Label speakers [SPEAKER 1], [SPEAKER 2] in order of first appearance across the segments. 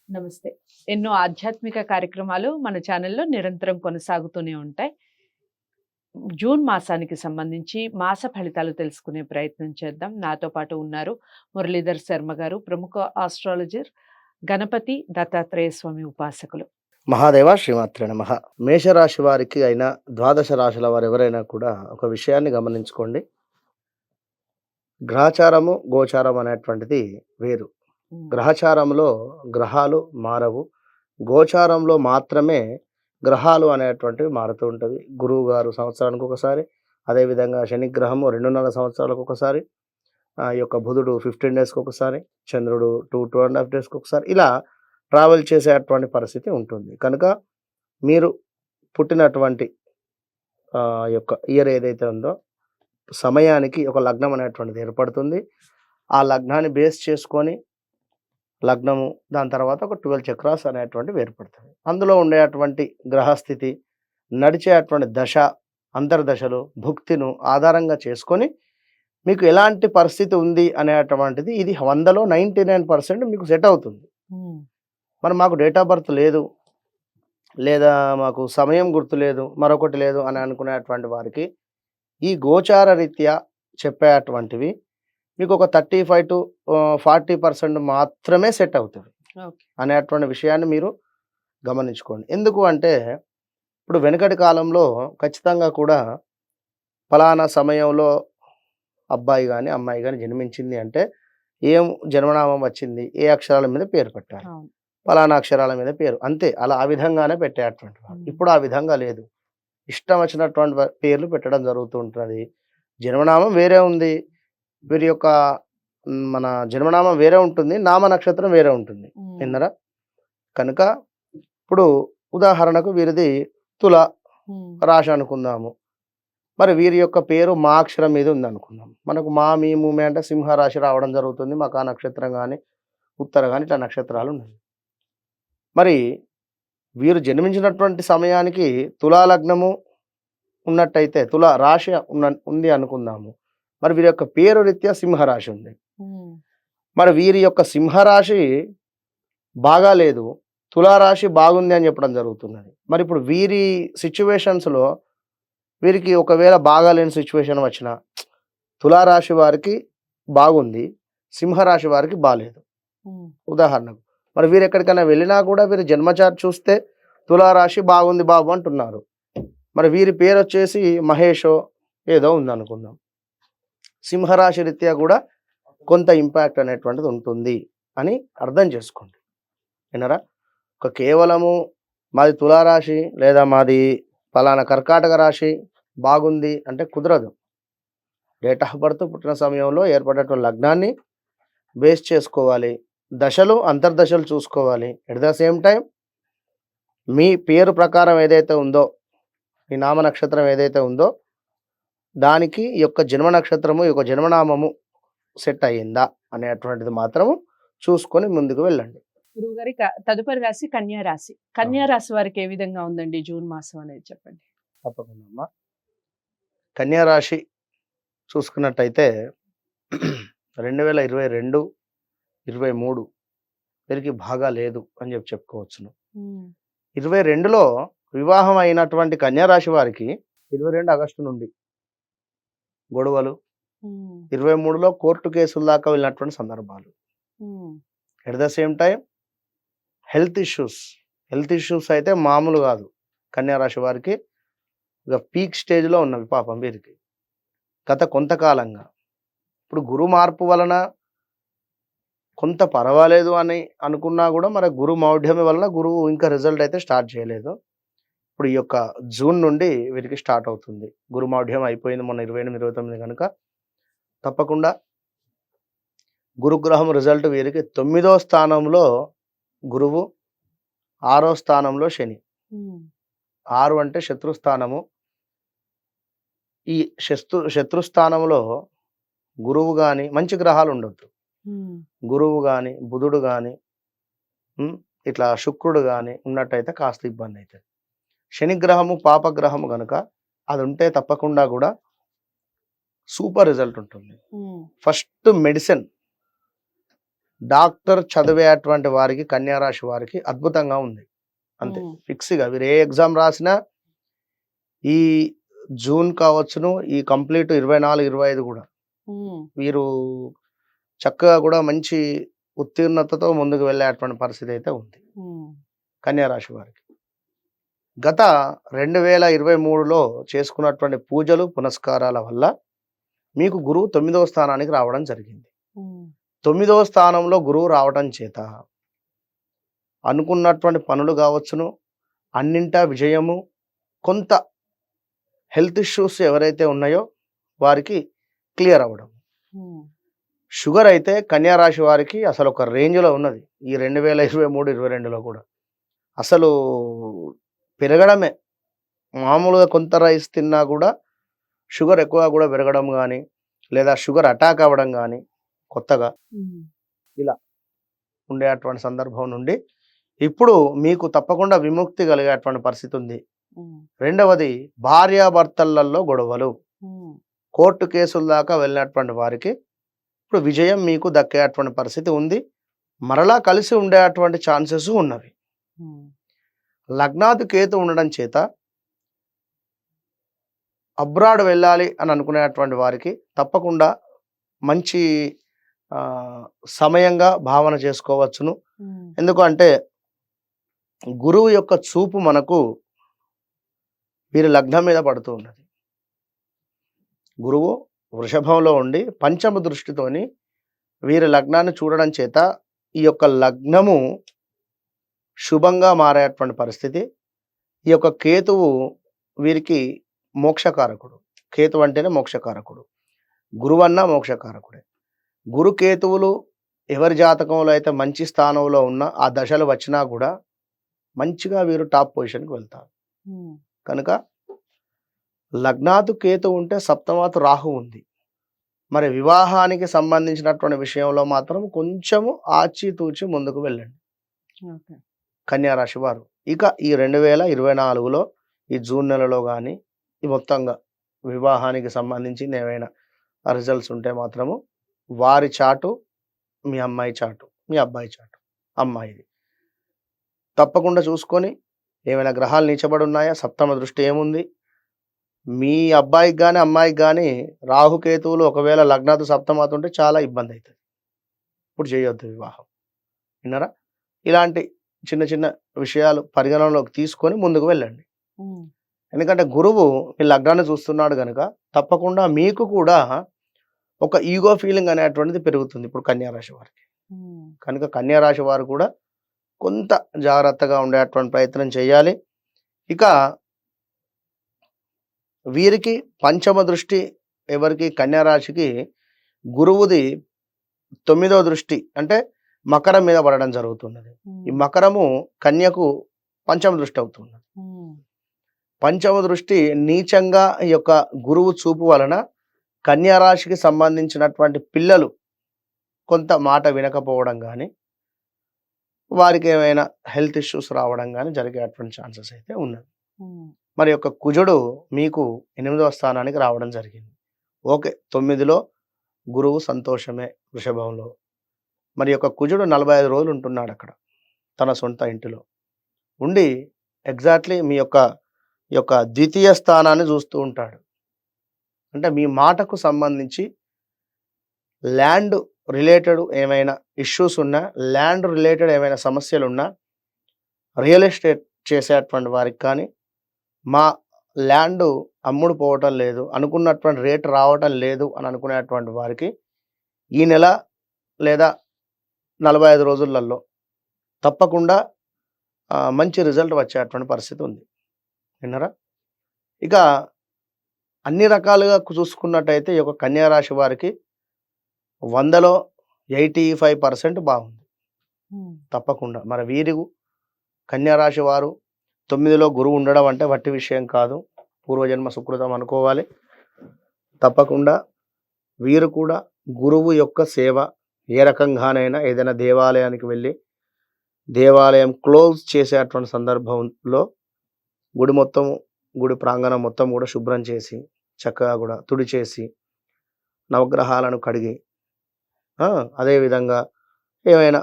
[SPEAKER 1] నమస్తే. ఎన్నో ఆధ్యాత్మిక కార్యక్రమాలు మన ఛానల్‌లో నిరంతరం కొనసాగుతూనే ఉంటాయి. జూన్ మాసానికి సంబంధించి మాస ఫలితాలు తెలుసుకునే ప్రయత్నం చేద్దాం. నాతో పాటు ఉన్నారు మురళీధర్ శర్మ గారు, ప్రముఖ ఆస్ట్రాలజర్, గణపతి దత్తాత్రేయ స్వామి ఉపాసకులు.
[SPEAKER 2] మహాదేవ శ్రీమాత్రే నమః. మేషరాశి వారికి అయినా ద్వాదశ రాశుల వారు ఎవరైనా కూడా ఒక విషయాన్ని గమనించుకోండి. గ్రహచారము గోచారం అనేటువంటిది వేరు.
[SPEAKER 1] హ్మ్.
[SPEAKER 2] గ్రహచారంలో గ్రహాలు మారవు. గోచారంలో మాత్రమే గ్రహాలు అనేటువంటివి మారుతూ ఉంటవి. గురువు గారు సంవత్సరానికి ఒకసారి, అదేవిధంగా శనిగ్రహము 2.5 సంవత్సరాలకు ఒకసారి, ఈ యొక్క బుధుడు 15 డేస్‌కి ఒకసారి, చంద్రుడు 2.5 డేస్‌కి ఒకసారి ఇలా ట్రావెల్ చేసేటువంటి పరిస్థితి ఉంటుంది. కనుక మీరు పుట్టినటువంటి యొక్క ఇయర్ ఏదైతే ఉందో సమయానికి ఒక లగ్నం అనేటువంటిది ఏర్పడుతుంది. ఆ లగ్నాన్ని బేస్ చేసుకొని లగ్నము, దాని తర్వాత ఒక 12 చక్రాస్ అనేటువంటివి ఏర్పడతాయి. అందులో ఉండేటువంటి గ్రహస్థితి, నడిచేటువంటి దశ, అంతర్దశలు, భుక్తిను ఆధారంగా చేసుకొని మీకు ఎలాంటి పరిస్థితి ఉంది అనేటువంటిది ఇది 100లో 99% మీకు సెట్ అవుతుంది.
[SPEAKER 1] హ్మ్.
[SPEAKER 2] మరి మాకు డేట్ ఆఫ్ బర్త్ లేదు, లేదా మాకు సమయం గుర్తులేదు, మరొకటి లేదు అని అనుకునేటువంటి వారికి ఈ గోచార రీత్యా చెప్పేటువంటివి మీకు ఒక 35-40% మాత్రమే సెట్ అవుతుంది
[SPEAKER 1] ఓకే.
[SPEAKER 2] అనేటువంటి విషయాన్ని మీరు గమనించుకోండి. ఎందుకు అంటే ఇప్పుడు వెనుకటి కాలంలో ఖచ్చితంగా కూడా ఫలానా సమయంలో అబ్బాయి గాని, అమ్మాయి గాని జన్మించింది అంటే ఏం జన్మనామం వచ్చింది, ఏ అక్షరాల మీద పేరు పెట్టాలి,
[SPEAKER 1] అవును.
[SPEAKER 2] ఫలానా అక్షరాల మీద పేరు, అంతే. అలా ఆ విధంగానే పెట్టేటువంటి వారు. ఇప్పుడు ఆ విధంగా లేదు. ఇష్టం వచ్చినటువంటి పేర్లు పెట్టడం జరుగుతూ ఉంటది. జన్మనామం వేరే ఉంది. వీరి యొక్క మన జన్మనామం వేరే ఉంటుంది. నామ నక్షత్రం వేరే ఉంటుంది.
[SPEAKER 1] హ్మ్.
[SPEAKER 2] విన్నారా? కనుక ఇప్పుడు ఉదాహరణకు వీరిది తుల
[SPEAKER 1] హ్మ్.
[SPEAKER 2] రాశి అనుకుందాము. మరి వీరి యొక్క పేరు మా అక్షరం మీద ఉందనుకుందాం. మనకు మా, మీ, మూమే అంటే సింహ రాశి రావడం జరుగుతుంది. మాకు ఆ నక్షత్రం గాని, ఉత్తర గాని ఇట్లా నక్షత్రాలు ఉన్నాయి. మరి వీరు జన్మించినటువంటి సమయానికి తులా లగ్నము ఉన్నట్టయితే, తుల రాశి ఉంది అనుకుందాము. మరి వీరి యొక్క పేరు రీత్యా సింహరాశి ఉంది.
[SPEAKER 1] హ్మ్.
[SPEAKER 2] మరి వీరి యొక్క సింహరాశి బాగా లేదు, తులారాశి బాగుంది అని చెప్పడం జరుగుతున్నది. మరి ఇప్పుడు వీరి సిచ్యువేషన్స్‌లో వీరికి ఒకవేళ బాగాలేని సిచ్యువేషన్ వచ్చినా తులారాశి వారికి బాగుంది, సింహరాశి వారికి బాలేదు.
[SPEAKER 1] హ్మ్.
[SPEAKER 2] ఉదాహరణకు మరి వీరు ఎక్కడికైనా వెళ్ళినా కూడా వీరి జన్మచార్ట్ చూస్తే తులారాశి బాగుంది బాబు అంటున్నారు. మరి వీరి పేరు వచ్చేసి మహేషో ఏదో ఉందనుకుందాం. సింహరాశి రీత్యా కూడా కొంత ఇంపాక్ట్ అనేటువంటిది ఉంటుంది అని అర్థం చేసుకోండి. విన్నారా? ఒక కేవలము మాది తులారాశి లేదా మాది ఫలానా కర్కాటక రాశి బాగుంది అంటే కుదరదు. డేట్ ఆఫ్ బర్త్ పుట్టిన సమయంలో ఏర్పడేటువంటి లగ్నాన్ని బేస్ చేసుకోవాలి. దశలు, అంతర్దశలు చూసుకోవాలి. ఎట్ ద సేమ్ టైం మీ పేరు ప్రకారం ఏదైతే ఉందో, మీ నామ నక్షత్రం ఏదైతే ఉందో దానికి ఈ యొక్క జన్మ నక్షత్రము, ఈ యొక్క జన్మనామము సెట్ అయ్యిందా అనేటువంటిది మాత్రము చూసుకొని ముందుకు వెళ్ళండి.
[SPEAKER 1] గురువుగారి తదుపరి రాశి కన్యా రాశి. కన్యా రాశి వారికి ఏ విధంగా ఉందండి జూన్ మాసం అనేది చెప్పండి?
[SPEAKER 2] తప్పకుండా అమ్మా. కన్యా రాశి చూసుకున్నట్టయితే 2022, 23 వీరికి బాగా లేదు అని చెప్పుకోవచ్చును.
[SPEAKER 1] హ్మ్.
[SPEAKER 2] 22లో వివాహం అయినటువంటి కన్యా రాశి వారికి 22 ఆగస్టు నుండి గొడవలు,
[SPEAKER 1] హ్మ్.
[SPEAKER 2] 23లో కోర్టు కేసుల దాకా వెళ్ళినటువంటి సందర్భాలు.
[SPEAKER 1] హ్మ్.
[SPEAKER 2] At the same time health issues అయితే మామూలు కాదు. కన్యా రాశి వారికి ఇక పీక్ స్టేజ్‌లో ఉన్నవి పాపం వీరికి గత కొంతకాలంగా. ఇప్పుడు గురు మార్పు వలన కొంత పర్వాలేదు అని అనుకున్నా కూడా మరి గురు మౌఢ్యం వలన గురువు ఇంకా రిజల్ట్ అయితే స్టార్ట్ చేయలేదు. ఇప్పుడు ఈ యొక్క జూన్ నుండి వీరికి స్టార్ట్ అవుతుంది. గురు మౌఢ్యం అయిపోయింది మొన్న 28, 29 కనుక తప్పకుండా గురుగ్రహం రిజల్ట్ వీరికి 9వ స్థానంలో గురువు, 6వ స్థానంలో శని.
[SPEAKER 1] హ్మ్.
[SPEAKER 2] 6 అంటే శత్రుస్థానము. ఈ శత్రుస్థానంలో గురువు గాని, మంచి గ్రహాలు ఉండొద్దు.
[SPEAKER 1] హ్మ్.
[SPEAKER 2] గురువు గాని, బుధుడు గాని, ఇట్లా శుక్రుడు గాని ఉన్నట్టయితే కాస్త ఇబ్బంది అవుతుంది. శనిగ్రహము పాపగ్రహము గనుక అది ఉంటే తప్పకుండా కూడా సూపర్ రిజల్ట్ ఉంటుంది.
[SPEAKER 1] హ్మ్.
[SPEAKER 2] ఫస్ట్ మెడిసిన్ డాక్టర్ చదివేటువంటి వారికి కన్యా రాశి వారికి అద్భుతంగా ఉంది. అంతే ఫిక్స్‌గా వీరు ఏ ఎగ్జామ్ రాసినా ఈ జూన్ కావచ్చును, ఈ కంప్లీట్ 24, 25 కూడా వీరు చక్కగా కూడా మంచి ఉత్తీర్ణతతో ముందుకు వెళ్ళేటువంటి పరిస్థితి అయితే ఉంది కన్యా రాశి వారికి. గత 2023లో చేసుకున్నటువంటి పూజలు పునస్కారాల వల్ల మీకు గురువు 9వ స్థానానికి రావడం జరిగింది. 9వ స్థానంలో గురువు రావడం చేత అనుకున్నటువంటి పనులు కావచ్చును, అన్నింటా విజయము, కొంత హెల్త్ ఇష్యూస్ ఎవరైతే ఉన్నాయో వారికి క్లియర్ అవ్వడం. షుగర్ అయితే కన్యా రాశి వారికి అసలు ఒక రేంజ్లో ఉన్నది ఈ 2023, 22లో కూడా అసలు పెరగడమే. మామూలుగా కొంత రైస్ తిన్నా కూడా షుగర్ ఎక్కువ కూడా పెరగడం కానీ, లేదా షుగర్ అటాక్ అవ్వడం కానీ కొత్తగా ఇలా ఉండేటువంటి సందర్భం నుండి ఇప్పుడు మీకు తప్పకుండా విముక్తి కలిగేటువంటి పరిస్థితి ఉంది. రెండవది భార్యాభర్తలలో గొడవలు, కోర్టు కేసుల దాకా వెళ్ళినటువంటి వారికి ఇప్పుడు విజయం మీకు దక్కేటువంటి పరిస్థితి ఉంది. మరలా కలిసి ఉండేటువంటి ఛాన్సెస్ ఉన్నవి. లగ్నాది కేతు ఉండడం చేత అబ్రాడ్ వెళ్ళాలి అని అనుకునేటువంటి వారికి తప్పకుండా మంచి సమయంగా భావన చేసుకోవచ్చును. ఎందుకంటే గురువు యొక్క చూపు మనకు వీరి లగ్నం మీద పడుతూ ఉన్నది. గురువు వృషభంలో ఉండి పంచమ దృష్టితోని వీరి లగ్నాన్ని చూడడం చేత ఈ యొక్క లగ్నము శుభంగా మారేటువంటి పరిస్థితి. ఈ యొక్క కేతువు వీరికి మోక్షకారకుడు. కేతు అంటేనే మోక్షకారకుడు, గురువు అన్నా మోక్షకారకుడే. గురు కేతువులు ఎవరి జాతకంలో అయితే మంచి స్థానంలో ఉన్నా ఆ దశలు వచ్చినా కూడా మంచిగా వీరు టాప్ పొజిషన్కి వెళ్తారు. కనుక లగ్నాతు కేతు ఉంటే సప్తమాతు రాహు ఉంది. మరి వివాహానికి సంబంధించినటువంటి విషయంలో మాత్రం కొంచెము ఆచితూచి ముందుకు వెళ్ళండి కన్యా రాశి వారు. ఇక ఈ 2024లో ఈ జూన్ నెలలో కానీ ఈ మొత్తంగా వివాహానికి సంబంధించింది ఏమైనా రిజల్ట్స్ ఉంటే మాత్రము వారి చాటు, మీ అమ్మాయి చాటు, మీ అబ్బాయి చాటు, అమ్మాయిది తప్పకుండా చూసుకొని ఏమైనా గ్రహాలు నీచబడి ఉన్నాయా, సప్తమ దృష్టి ఏముంది, మీ అబ్బాయికి కానీ అమ్మాయికి కానీ రాహుకేతువులు ఒకవేళ లగ్నాతు సప్తమాతు ఉంటే చాలా ఇబ్బంది అవుతుంది. ఇప్పుడు చేయొద్దు వివాహం. విన్నారా? ఇలాంటి చిన్న చిన్న విషయాలు పరిగణనలోకి తీసుకొని ముందుకు వెళ్ళండి. ఎందుకంటే గురువు మీ లగ్నాన్ని చూస్తున్నాడు కనుక తప్పకుండా మీకు కూడా ఒక ఈగో ఫీలింగ్ అనేటువంటిది పెరుగుతుంది ఇప్పుడు కన్యా రాశి వారికి. కనుక కన్యా రాశి వారు కూడా కొంత జాగ్రత్తగా ఉండేటువంటి ప్రయత్నం చేయాలి. ఇక వీరికి పంచమ దృష్టి ఎవరికి కన్యా రాశికి గురువుది 9వ దృష్టి అంటే మకరం మీద పడడం జరుగుతున్నది. ఈ మకరము కన్యకు పంచమ దృష్టి అవుతున్నది. పంచమ దృష్టి నీచంగా ఈ యొక్క గురువు చూపు వలన కన్యా రాశికి సంబంధించినటువంటి పిల్లలు కొంత మాట వినకపోవడం కానీ, వారికి ఏమైనా హెల్త్ ఇష్యూస్ రావడం కానీ జరిగేటువంటి ఛాన్సెస్ అయితే ఉన్నది. మరి యొక్క కుజుడు మీకు 8వ స్థానానికి రావడం జరిగింది. ఓకే, 9లో గురువు సంతోషమే వృషభంలో. మరి యొక్క కుజుడు 45 రోజులు ఉంటున్నాడు అక్కడ తన సొంత ఇంటిలో ఉండి ఎగ్జాక్ట్లీ మీ యొక్క ద్వితీయ స్థానాన్ని చూస్తూ ఉంటాడు. అంటే మీ మాటకు సంబంధించి ల్యాండ్ రిలేటెడ్ ఏమైనా ఇష్యూస్ ఉన్నా, ల్యాండ్ రిలేటెడ్ ఏమైనా సమస్యలు ఉన్నా, రియల్ ఎస్టేట్ చేసేటువంటి వారికి కానీ మా ల్యాండ్ అమ్ముడు పోవటం లేదు, అనుకున్నటువంటి రేట్ రావటం లేదు అని అనుకునేటువంటి వారికి ఈ నెల లేదా 45 రోజులలో తప్పకుండా మంచి రిజల్ట్ వచ్చేటువంటి పరిస్థితి ఉంది. విన్నారా? ఇక అన్ని రకాలుగా చూసుకున్నట్టయితే ఈ యొక్క కన్యా రాశి వారికి 100లో 85% బాగుంది తప్పకుండా. మరి వీరు కన్యా రాశి వారు 9లో గురువు ఉండడం అంటే వట్టి విషయం కాదు, పూర్వజన్మ సుకృతం అనుకోవాలి. తప్పకుండా వీరు కూడా గురువు యొక్క సేవ ఏ రకంగానైనా ఏదైనా దేవాలయానికి వెళ్ళి దేవాలయం క్లోజ్ చేసేటువంటి సందర్భంలో గుడి ప్రాంగణం మొత్తం కూడా శుభ్రం చేసి చక్కగా కూడా తుడిచేసి నవగ్రహాలను కడిగి అదేవిధంగా ఏవైనా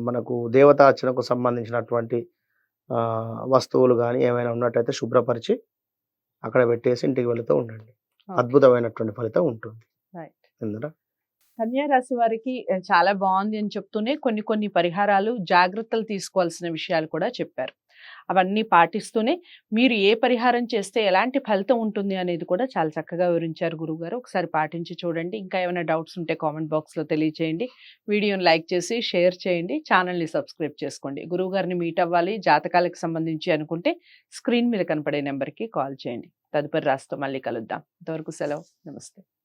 [SPEAKER 2] మనకు దేవతార్చనకు సంబంధించినటువంటి వస్తువులు గానీ ఏమైనా ఉన్నట్టయితే శుభ్రపరిచి అక్కడ పెట్టేసి ఇంటికి వెళుతూ ఉండండి.
[SPEAKER 1] ఓకే.
[SPEAKER 2] అద్భుతమైనటువంటి ఫలితం ఉంటుంది.
[SPEAKER 1] రైట్.
[SPEAKER 2] ఇందులో
[SPEAKER 1] కన్యా రాశి వారికి చాలా బాగుంది అని చెప్తూనే కొన్ని కొన్ని పరిహారాలు, జాగ్రత్తలు తీసుకోవాల్సిన విషయాలు కూడా చెప్పారు. అవన్నీ పాటిస్తూనే మీరు ఏ పరిహారం చేస్తే ఎలాంటి ఫలితం ఉంటుంది అనేది కూడా చాలా చక్కగా వివరించారు గురువుగారు. ఒకసారి పాటించి చూడండి. ఇంకా ఏమైనా డౌట్స్ ఉంటే కామెంట్ బాక్స్‌లో తెలియచేయండి. వీడియోని లైక్ చేసి షేర్ చేయండి. ఛానల్‌ని సబ్స్క్రైబ్ చేసుకోండి. గురువుగారిని మీట్ అవ్వాలి, జాతకాలకు సంబంధించి అనుకుంటే స్క్రీన్ మీద కనపడే నెంబర్‌కి కాల్ చేయండి. తదుపరి రాశితో మళ్ళీ కలుద్దాం. అంతవరకు సెలవు. నమస్తే.